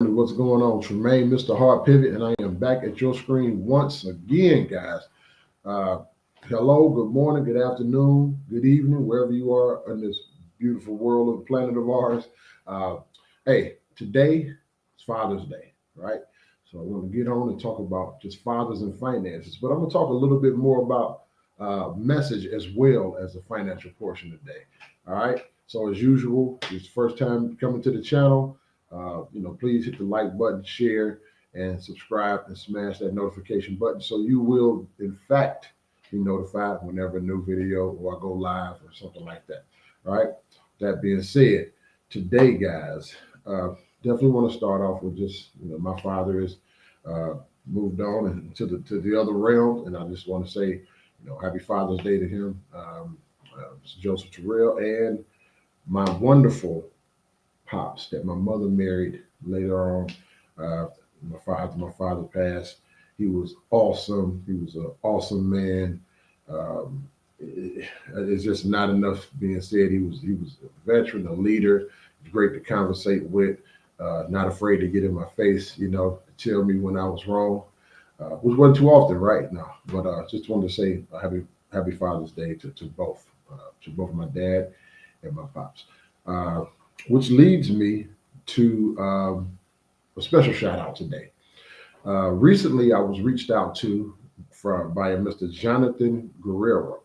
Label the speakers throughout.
Speaker 1: What's going on? Tremaine, Mr. Hard Pivot, and I am back at your screen once again, guys. Uh, Hello, good morning, good afternoon, good evening, wherever you are in this beautiful world of the planet of ours. Uh, hey, today is Father's Day, right? So I want to get on and talk about just fathers and finances, but I'm going to talk a little bit more about message as well as the financial portion today. All right. So as usual, if it's the first time coming to the channel, please hit the like button, share, and subscribe and smash that notification button so you will, in fact, be notified whenever a new video or I go live or something like that. All right. That being said, today, guys, definitely want to start off with just my father is uh, moved on and to the other realm, and I just want to say happy Father's Day to him, Joseph Terrell, and my wonderful pops that my mother married later on. Uh, my father passed. He was awesome. He was an awesome man. It's just not enough being said. He was a veteran, a leader. Great to conversate with. Not afraid to get in my face. Tell me when I was wrong, which wasn't too often, right? No, but just wanted to say happy Father's Day to both my dad and my pops. Uh, which leads me to a special shout out today. Recently, I was reached out to by a Mr. Jonathan Guerrero.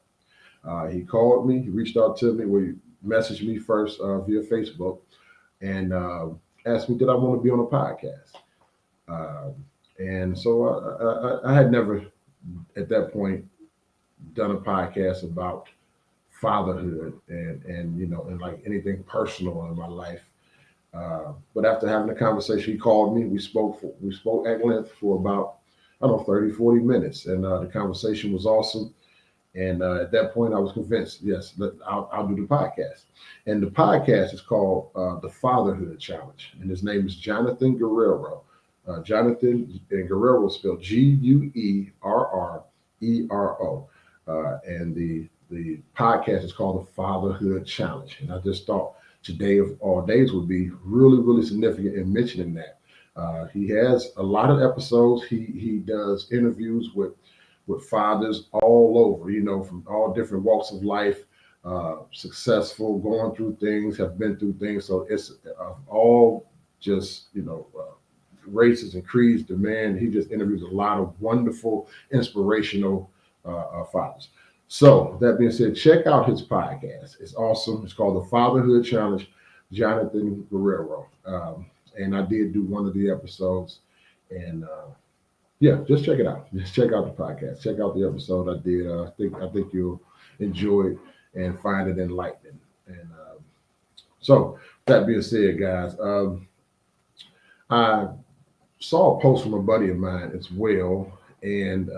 Speaker 1: He called me. He reached out to me. We messaged me first via Facebook and asked me did I want to be on a podcast. Um, and so I had never at that point done a podcast about fatherhood and like anything personal in my life. But after having a conversation, he called me. We spoke at length for about I don't know 30, 40 minutes, and the conversation was awesome. And at that point, I was convinced, yes, I'll do the podcast. And the podcast is called the Fatherhood Challenge, and his name is Jonathan Guerrero. Jonathan and Guerrero is spelled Guerrero, and the podcast is called the Fatherhood Challenge. And I just thought today of all days would be really, really significant in mentioning that. He has a lot of episodes. He does interviews with fathers all over, from all different walks of life, successful, going through things, have been through things. So it's all just, races and creeds, demand. He just interviews a lot of wonderful, inspirational fathers. So that being said, check out his podcast. It's awesome. It's called the Fatherhood Challenge, Jonathan Guerrero. And I did do one of the episodes, and yeah, just check it out. Just check out the podcast. Check out the episode I did. I think you'll enjoy it and find it enlightening. And so that being said, guys, I saw a post from a buddy of mine as well, and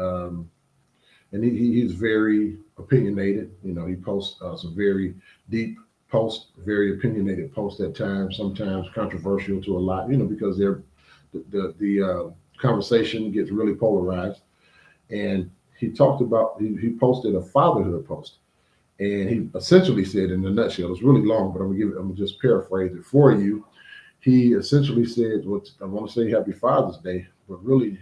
Speaker 1: he's very opinionated. He posts some very deep posts, very opinionated posts at times, sometimes controversial to a lot. Because the conversation gets really polarized. And he posted a fatherhood post, and he essentially said in a nutshell, it's really long, but I'm gonna just paraphrase it for you. He essentially said, "Well, I want to say Happy Father's Day, but really,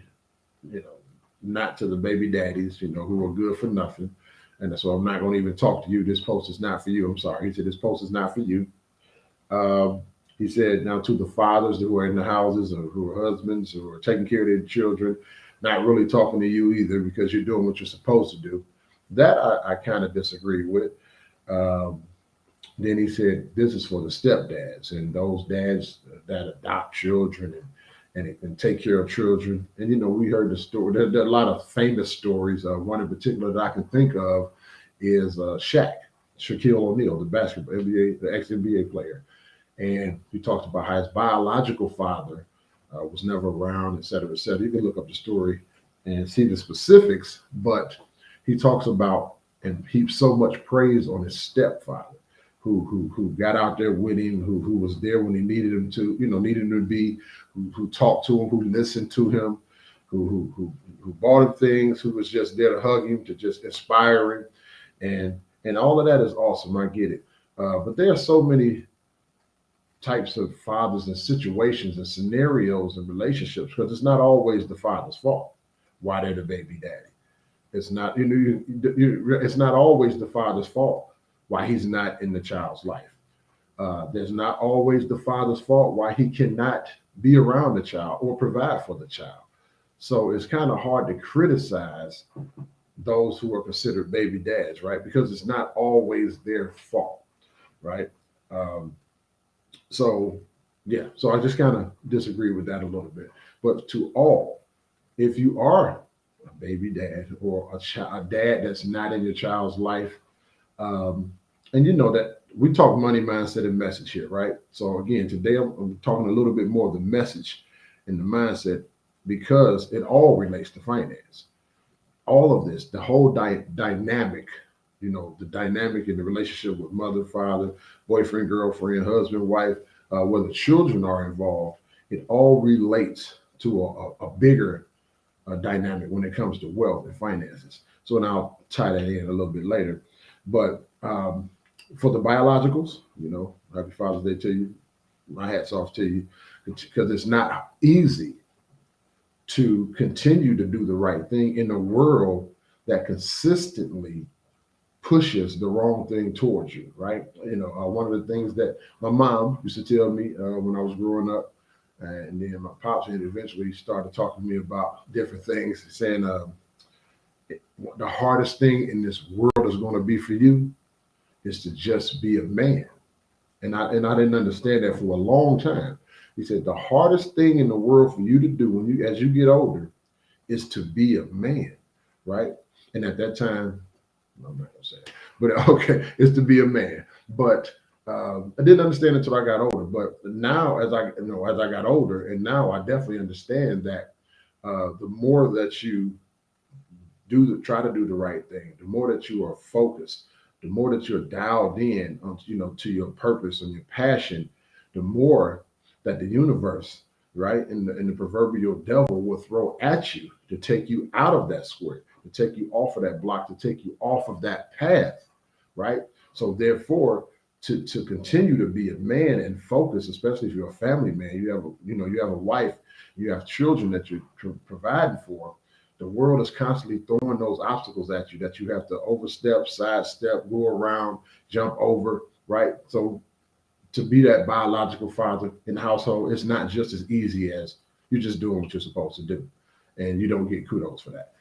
Speaker 1: you know, not to the baby daddies, who are good for nothing." And so I'm not going to even talk to you. This post is not for you. I'm sorry. He said, this post is not for you. Um, he said, now to the fathers who are in the houses or who are husbands who are taking care of their children, not really talking to you either because you're doing what you're supposed to do. That I kind of disagree with. Um, then he said, this is for the stepdads and those dads that adopt children and take care of children. And, we heard the story. There are a lot of famous stories. One in particular that I can think of is Shaquille O'Neal, the basketball NBA, the ex-NBA player. And he talks about how his biological father was never around, et cetera, et cetera. You can look up the story and see the specifics, but he talks about and heaps so much praise on his stepfather who got out there with him, who was there when he needed him to, needed him to be, who talked to him, who listened to him, who bought him things, who was just there to hug him, to just inspire him, and all of that is awesome. I get it, but there are so many types of fathers and situations and scenarios and relationships, because it's not always the father's fault why they're the baby daddy. It's not, it's not always the father's fault why he's not in the child's life. There's not always the father's fault why he cannot be around the child or provide for the child. So it's kind of hard to criticize those who are considered baby dads, right? Because it's not always their fault, right? Um, so yeah, so I just kind of disagree with that a little bit. But to all, if you are a baby dad or a dad that's not in your child's life, um, and you know that we talk money mindset and message here, right? So again, today I'm talking a little bit more of the message and the mindset, because it all relates to finance. All of this, the whole dynamic, the dynamic in the relationship with mother, father, boyfriend, girlfriend, husband, wife, whether children are involved, it all relates to a bigger dynamic when it comes to wealth and finances. So, and I'll tie that in a little bit later. But for the biologicals, happy Father's Day to you. My hat's off to you, because it's not easy to continue to do the right thing in a world that consistently pushes the wrong thing towards you, right? One of the things that my mom used to tell me when I was growing up, and then my pops had eventually started talking to me about different things, saying the hardest thing in this world is going to be for you is to just be a man. And I didn't understand that for a long time. He said the hardest thing in the world for you to do as you get older is to be a man, right? And at that time, I'm not gonna say it, but okay, it's to be a man. But I didn't understand it until I got older. But now, as I got older, and now I definitely understand that the more that you try to do the right thing, the more that you are focused, the more that you're dialed in on, to your purpose and your passion, the more that the universe, right, and the proverbial devil will throw at you to take you out of that square, to take you off of that block, to take you off of that path, right? So therefore, to continue to be a man and focus, especially if you're a family man, you have a wife, you have children that you're providing for. The world is constantly throwing those obstacles at you that you have to overstep, sidestep, go around, jump over, right? So to be that biological father in the household, it's not just as easy as you're just doing what you're supposed to do, and you don't get kudos for that.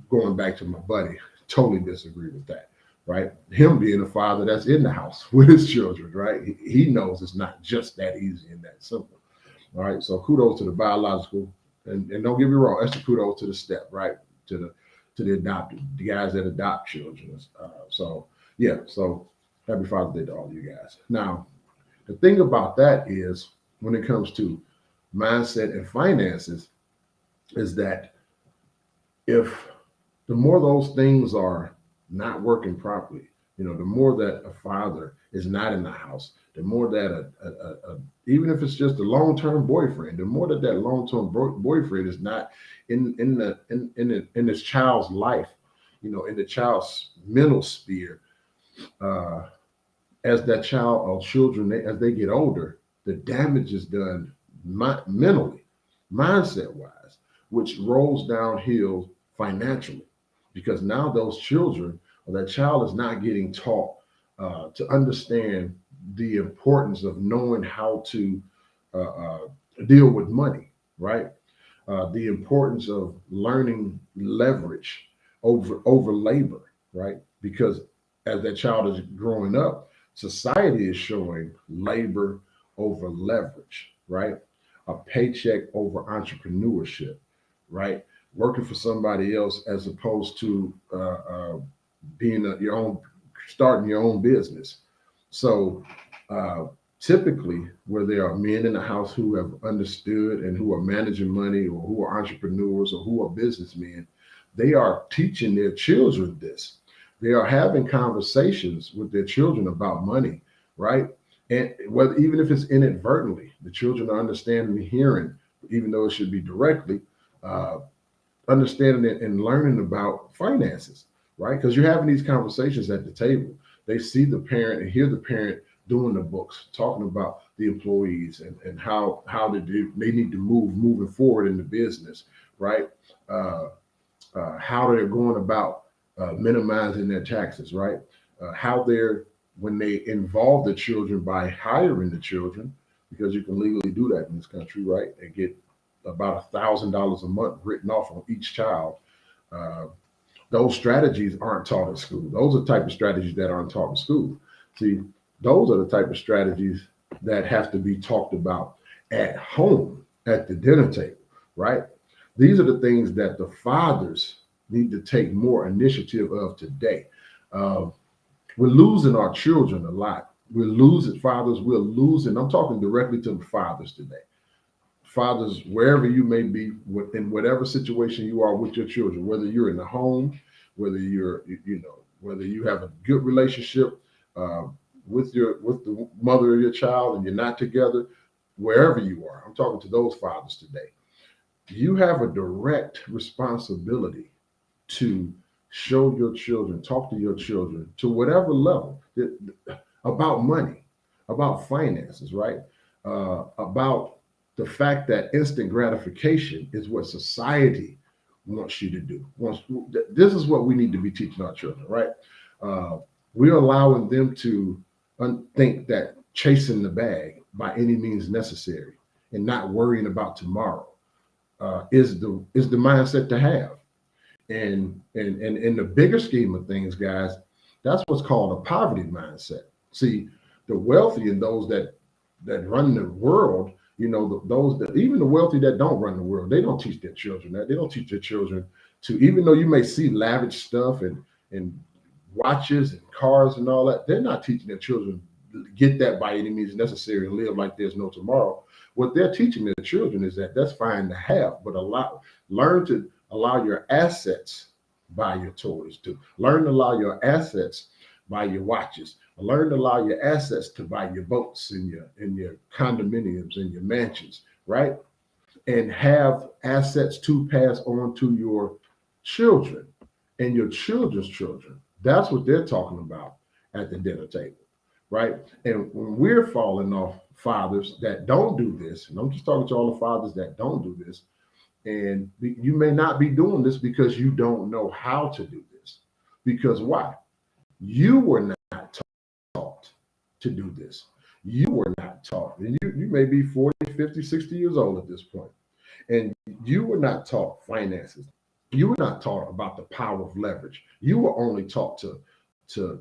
Speaker 1: Going back to my buddy, totally disagree with that, right? Him being a father that's in the house with his children, right? He knows it's not just that easy and that simple. All right. So kudos to the biological, and don't get me wrong, extra kudos to the step, right? To the adopted, the guys that adopt children. So yeah. So happy Father's Day to all you guys. Now, the thing about that is, when it comes to mindset and finances, is that if the more those things are not working properly, the more that a father is not in the house, the more that even if it's just a long-term boyfriend, the more that long-term boyfriend is not in this child's life, in the child's mental sphere, uh, as that child or children, as they get older, the damage is done mentally, mindset wise, which rolls downhill financially, because now those children or that child is not getting taught to understand the importance of knowing how to uh, uh, deal with money, right? The importance of learning leverage over labor, right? Because as that child is growing up, society is showing labor over leverage, right? A paycheck over entrepreneurship, right? Working for somebody else as opposed to being your own, starting your own business. So uh, typically, where there are men in the house who have understood and who are managing money, or who are entrepreneurs, or who are businessmen, they are teaching their children this. They are having conversations with their children about money, right? And whether, even if it's inadvertently, the children are understanding and hearing, even though it should be directly, uh, understanding it and learning about finances, right? Because you're having these conversations at the table. They see the parent and hear the parent doing the books, talking about the employees and how they need to moving forward in the business, right? Uh, how they're going about minimizing their taxes, right? How they're when they involve the children by hiring the children, because you can legally do that in this country, right? They get about $1,000 a month written off on each child. Uh, those strategies aren't taught in school. Those are the type of strategies that aren't taught in school. See, those are the type of strategies that have to be talked about at home at the dinner table, right? These are the things that the fathers need to take more initiative of today. Uh, we're losing our children a lot. We're losing fathers. We're losing. I'm talking directly to the fathers today. Fathers, wherever you may be, in whatever situation you are with your children, whether you're in the home, whether whether you have a good relationship uh, with the mother of your child, and you're not together, wherever you are, I'm talking to those fathers today. You have a direct responsibility to show your children, talk to your children to whatever level about money, about finances, right? About the fact that instant gratification is what society wants you to do. This is what we need to be teaching our children, right? Uh, we're allowing them to think that chasing the bag by any means necessary and not worrying about tomorrow is the mindset to have. And in the bigger scheme of things, guys, that's what's called a poverty mindset. See, the wealthy and those that run the world, those that even the wealthy that don't run the world, they don't teach their children that. They don't teach their children to, even though you may see lavish stuff and watches and cars and all that, they're not teaching their children get that by any means necessary and live like there's no tomorrow. What they're teaching their children is that that's fine to have, but learn to allow your assets buy your toys, to learn to allow your assets buy your watches, learn to allow your assets to buy your boats and your condominiums and your mansions, right? And have assets to pass on to your children and your children's children. That's what they're talking about at the dinner table, right? And when we're falling off fathers that don't do this, and I'm just talking to all the fathers that don't do this, and you may not be doing this because you don't know how to do this. Because why? You were not taught to do this. You were not taught. And you may be 40, 50, 60 years old at this point, and you were not taught finances. You were not taught about the power of leverage. You were only taught to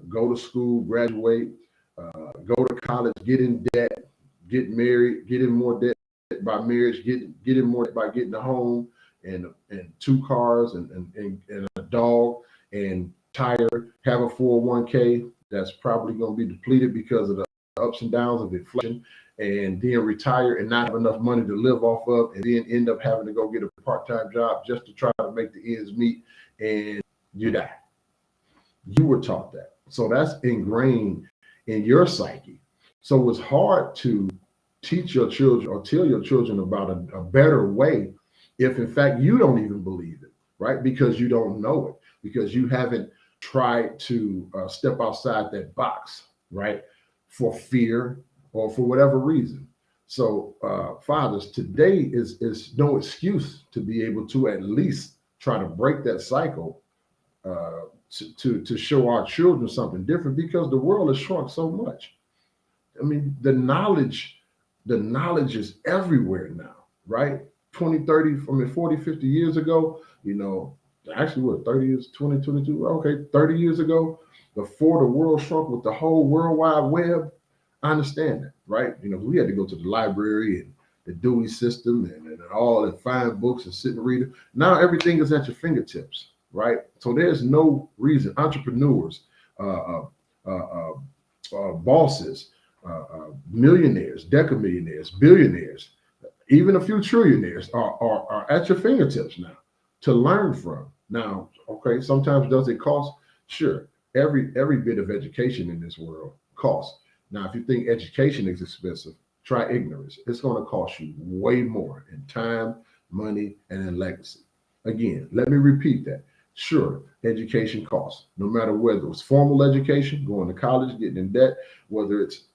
Speaker 1: go to school, graduate, go to college, get in debt, get married, get in more debt by marriage, get in more by getting a home and two cars and a dog and tire, have a 401k that's probably going to be depleted because of the ups and downs of inflation, and then retire and not have enough money to live off of, and then end up having to go get a part-time job just to try to make the ends meet, and you die. You were taught that. So that's ingrained in your psyche. So it's hard to teach your children or tell your children about a better way if in fact you don't even believe it, right? Because you don't know it, because you haven't tried to step outside that box, right? For fear or for whatever reason. So fathers, today is no excuse to be able to at least try to break that cycle, to show our children something different, because the world has shrunk so much. I mean, the knowledge is everywhere now, right? 20, 30, I mean, 40, 50 years ago, actually what, 30 years, 2022, okay, 30 years ago, before the world shrunk with the whole World Wide Web, I understand that, right? We had to go to the library and the Dewey system and all and find books and sit and read it. Now everything is at your fingertips, right? So there's no reason. Entrepreneurs, uh, uh, uh, bosses, millionaires, decamillionaires, billionaires, even a few trillionaires are at your fingertips now to learn from. Now, okay, sometimes does it cost? Sure. Every bit of education in this world costs. Now, if you think education is expensive, try ignorance. It's going to cost you way more in time, money, and in legacy. Again, let me repeat that. Sure, education costs, no matter whether it's formal education, going to college, getting in debt, whether it's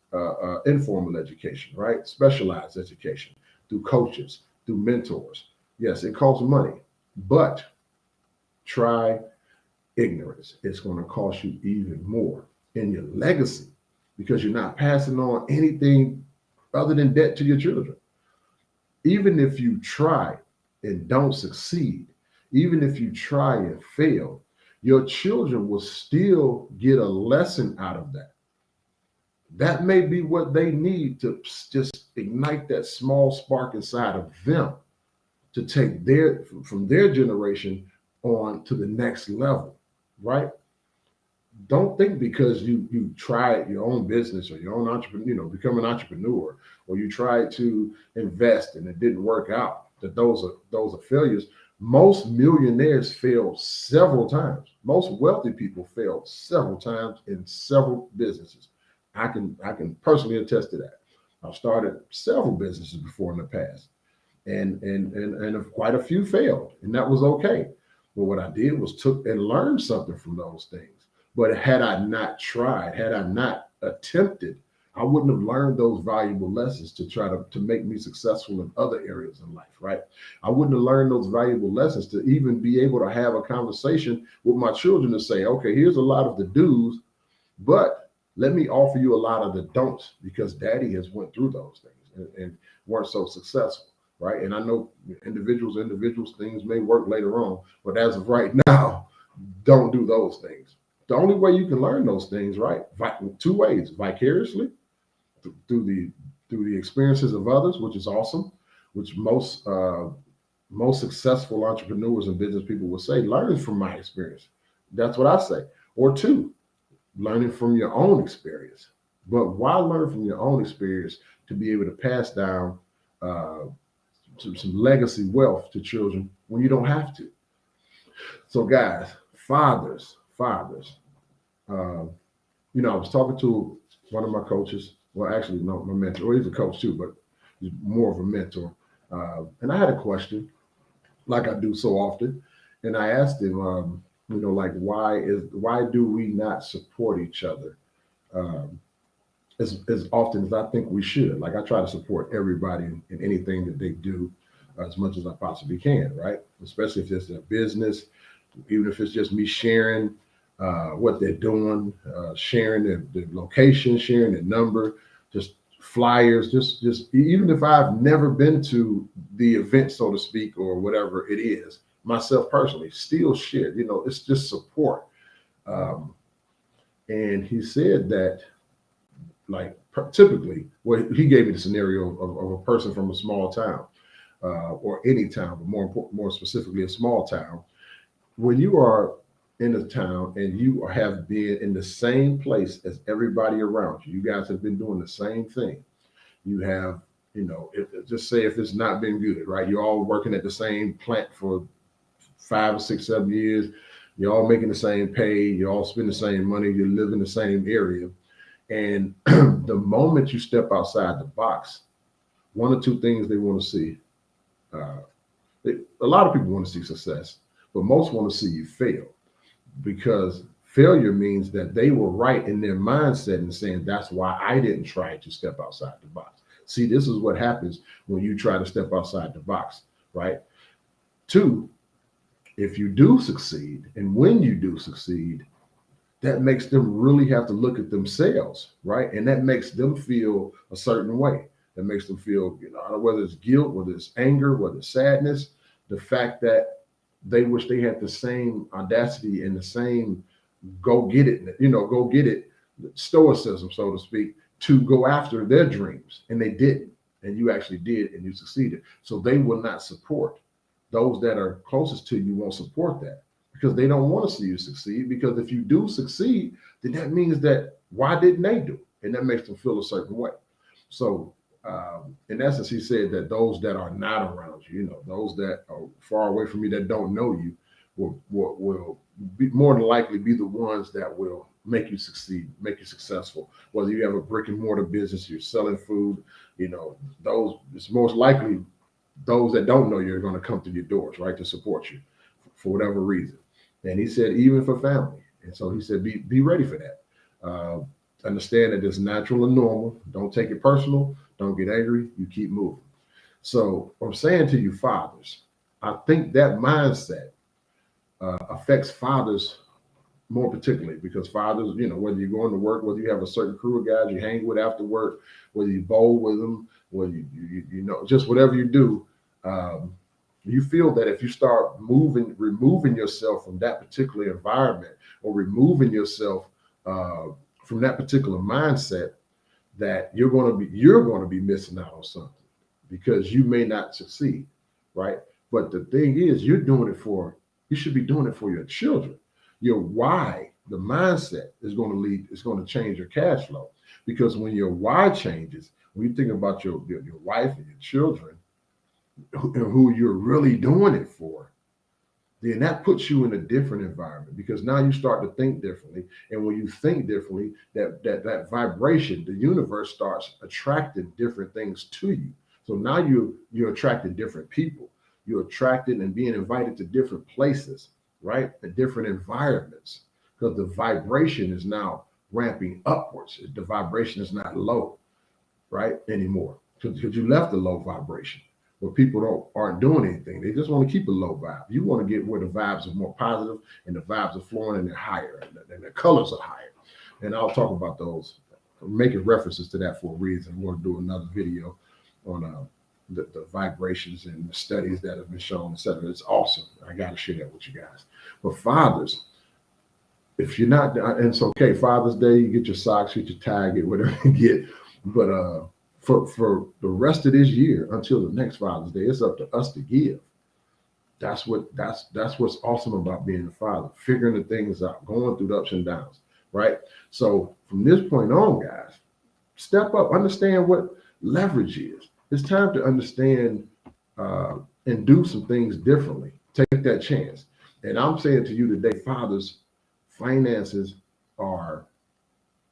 Speaker 1: informal education, right? Specialized education, through coaches, through mentors. Yes, it costs money, but try ignorance. It's going to cost you even more in your legacy because you're not passing on anything other than debt to your children. Even if you try and don't succeed, even if you try and fail, your children will still get a lesson out of that. That may be what they need to just ignite that small spark inside of them to take their from their generation on to the next level, right? Don't think because you tried your own business or your own entrepreneur, become an entrepreneur, or you tried to invest and it didn't work out, that those are failures. Most millionaires fail several times. Most wealthy people fail several times in several businesses. I can personally attest to that. I've started several businesses before in the past, and quite a few failed, and that was okay. But what I did was took and learned something from those things. But had I not tried, had I not attempted, I wouldn't have learned those valuable lessons to try to make me successful in other areas in life, right? I wouldn't have learned those valuable lessons to even be able to have a conversation with my children to say, okay, here's a lot of the do's, but let me offer you a lot of the don'ts because daddy has went through those things and weren't so successful, right? And I know individuals things may work later on, but as of right now, don't do those things. The only way you can learn those things, right? Two ways: vicariously through the experiences of others, which is awesome, which most successful entrepreneurs and business people will say, learn from my experience. That's what I say. Or two, learning from your own experience. But why learn from your own experience to be able to pass down uh, some legacy wealth to children when you don't have to? So, guys, fathers. Uh, I was talking to one of my coaches. Well, actually, no, my mentor. Well, he's a coach too, but he's more of a mentor. And I had a question, like I do so often, and I asked him, like, why do we not support each other um, as often as I think we should? Like, I try to support everybody in anything that they do as much as I possibly can, right? Especially if it's a business, even if it's just me sharing what they're doing, sharing their location, sharing their number, just flyers, just even if I've never been to the event, so to speak, or whatever it is, myself personally, still share. It's just support. Um, and he said that, like, typically, well, he gave me the scenario of a person from a small town, or any town, but more specifically, a small town. When you are in a town and you have been in the same place as everybody around you, you guys have been doing the same thing. You have, just say if it's not been good, right? You're all working at the same plant for 5 or 6, 7 years. You're all making the same pay. You all spend the same money. You live in the same area. And the moment you step outside the box, one or two things they want to see. Uh, a lot of people want to see success, but most want to see you fail, because failure means that they were right in their mindset and saying, that's why I didn't try to step outside the box. See, this is what happens when you try to step outside the box, right? Two, if you do succeed, and when you do succeed, that makes them really have to look at themselves, right? And that makes them feel a certain way. That makes them feel, whether it's guilt, whether it's anger, whether it's sadness, the fact that they wish they had the same audacity and the same go get it stoicism, so to speak, to go after their dreams. And they didn't. And you actually did, and you succeeded. So they will not support. Those that are closest to you won't support that because they don't want to see you succeed. Because if you do succeed, then that means that why didn't they do it? And that makes them feel a certain way. So in essence, he said that those that are not around you, those that are far away from you, that don't know you, will be more than likely be the ones that will make you succeed, make you successful. Whether you have a brick and mortar business, you're selling food, those, it's most likely those that don't know you are going to come to your doors, right, to support you for whatever reason. And he said, even for family. And so he said, be ready for that. Uh, Understand that it's natural and normal. Don't take it personal. Don't get angry. You keep moving. So I'm saying to you, fathers, I think that mindset affects fathers more particularly because fathers, whether you're going to work, whether you have a certain crew of guys you hang with after work, whether you bowl with them, whether just whatever you do, um, you feel that if you start removing yourself from that particular environment or removing yourself uh, from that particular mindset, that you're going to be missing out on something because you may not succeed, right? But the thing is, you should be doing it for your children. Your why, the mindset is going to change your cash flow. Because when your why changes, when you think about your wife and your children, who you're really doing it for, then that puts you in a different environment because now you start to think differently. And when you think differently, that vibration, the universe starts attracting different things to you. So now you're attracting different people. You're attracted and being invited to different places, right? And different environments. Because the vibration is now ramping upwards. The vibration is not low, right? Anymore. Because you left the low vibration where people aren't doing anything. They just want to keep a low vibe. You want to get where the vibes are more positive and the vibes are flowing and they're higher and the colors are higher. And I'll talk about those, making references to that for a reason. I want to do another video on the vibrations and the studies that have been shown, etc. It's awesome. I got to share that with you guys. But fathers, if you're not, and it's okay. Father's Day, you get your socks, get your tie, get whatever you get. But for the rest of this year until the next Father's Day, it's up to us to give. That's what's awesome about being a father, figuring the things out, going through the ups and downs, right? So from this point on, guys, step up, understand what leverage is. It's time to understand and do some things differently. Take that chance. And I'm saying to you today, fathers, finances are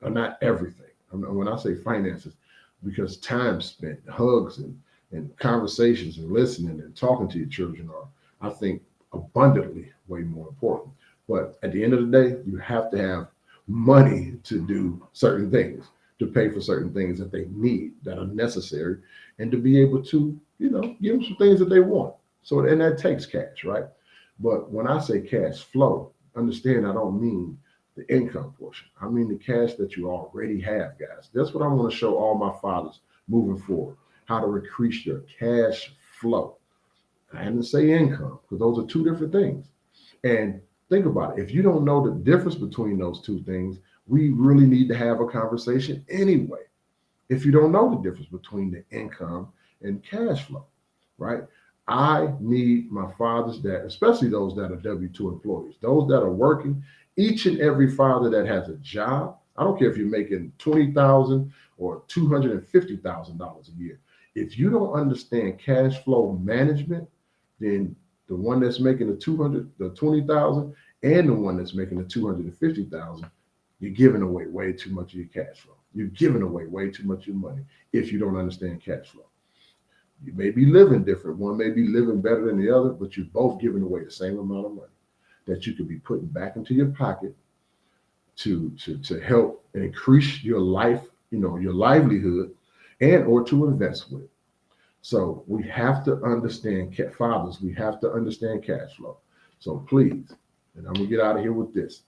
Speaker 1: not everything. When I say finances, because time spent, hugs and conversations and listening and talking to your children are, I think, abundantly way more important. But at the end of the day, you have to have money to do certain things, to pay for certain things that they need, that are necessary, and to be able to, give them some things that they want. So, and that takes cash, right? But when I say cash flow, understand I don't mean the income portion. I mean the cash that you already have, guys. That's what I want to show all my fathers moving forward, how to increase your cash flow. I didn't say income because those are two different things. And think about it. If you don't know the difference between those two things, we really need to have a conversation anyway. If you don't know the difference between the income and cash flow, right? I need my fathers that, especially those that are W-2 employees, those that are working, each and every father that has a job. I don't care if you're making $20,000 or $250,000 a year. If you don't understand cash flow management, then the one that's making the 20,000 and the one that's making the 250,000, you're giving away way too much of your cash flow. You're giving away way too much of your money if you don't understand cash flow. You may be living different. One may be living better than the other, but you're both giving away the same amount of money that you could be putting back into your pocket to help increase your life, your livelihood, and or to invest with. So we have to understand, fathers, we have to understand cash flow. So please, and I'm gonna get out of here with this.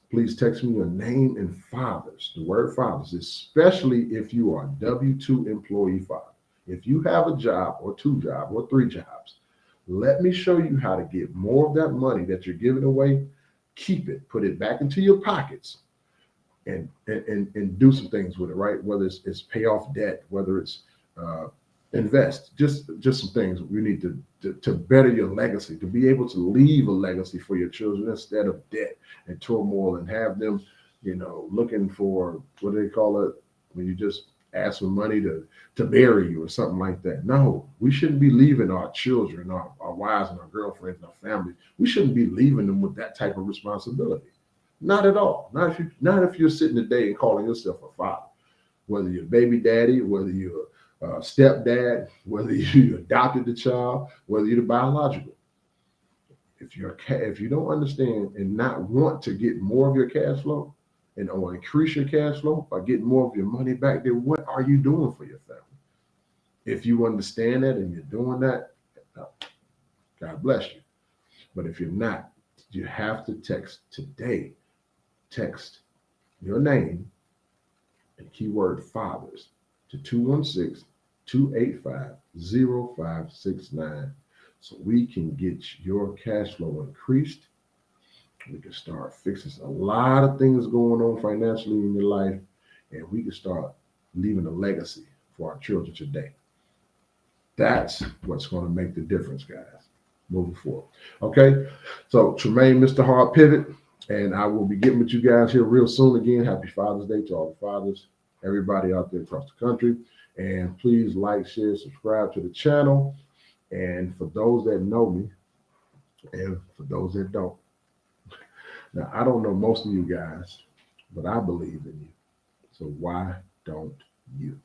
Speaker 1: Please text me your name and fathers, the word fathers, especially if you are a W-2 employee father. If you have a job or two jobs or three jobs, let me show you how to get more of that money that you're giving away. Keep it, put it back into your pockets, and do some things with it, right? Whether it's pay off debt, whether it's invest, just some things we need to better your legacy, to be able to leave a legacy for your children instead of debt and turmoil and have them, looking for, what do they call it, when you just ask for money to bury you or something like that. No, we shouldn't be leaving our children, our wives and our girlfriends and our families. We shouldn't be leaving them with that type of responsibility. Not at all. Not if you're sitting today and calling yourself a father, whether you're baby daddy, whether you're stepdad, whether you adopted the child, whether you're the biological. If you don't understand and not want to get more of your cash flow, and or increase your cash flow by getting more of your money back, then what are you doing for your family? If you understand that and you're doing that, God bless you. But if you're not, you have to text today. Text your name and keyword fathers to 216-285-0569 so we can get your cash flow increased. We can start fixing a lot of things going on financially in your life, and we can start leaving a legacy for our children today. That's what's going to make the difference, guys, moving forward. Okay, so Tremaine, Mr. Hard Pivot, and I will be getting with you guys here real soon again. Happy Father's Day to all the fathers, everybody out there across the country. And please like, share, subscribe to the channel. And for those that know me, and for those that don't, now I don't know most of you guys, but I believe in you. So why don't you?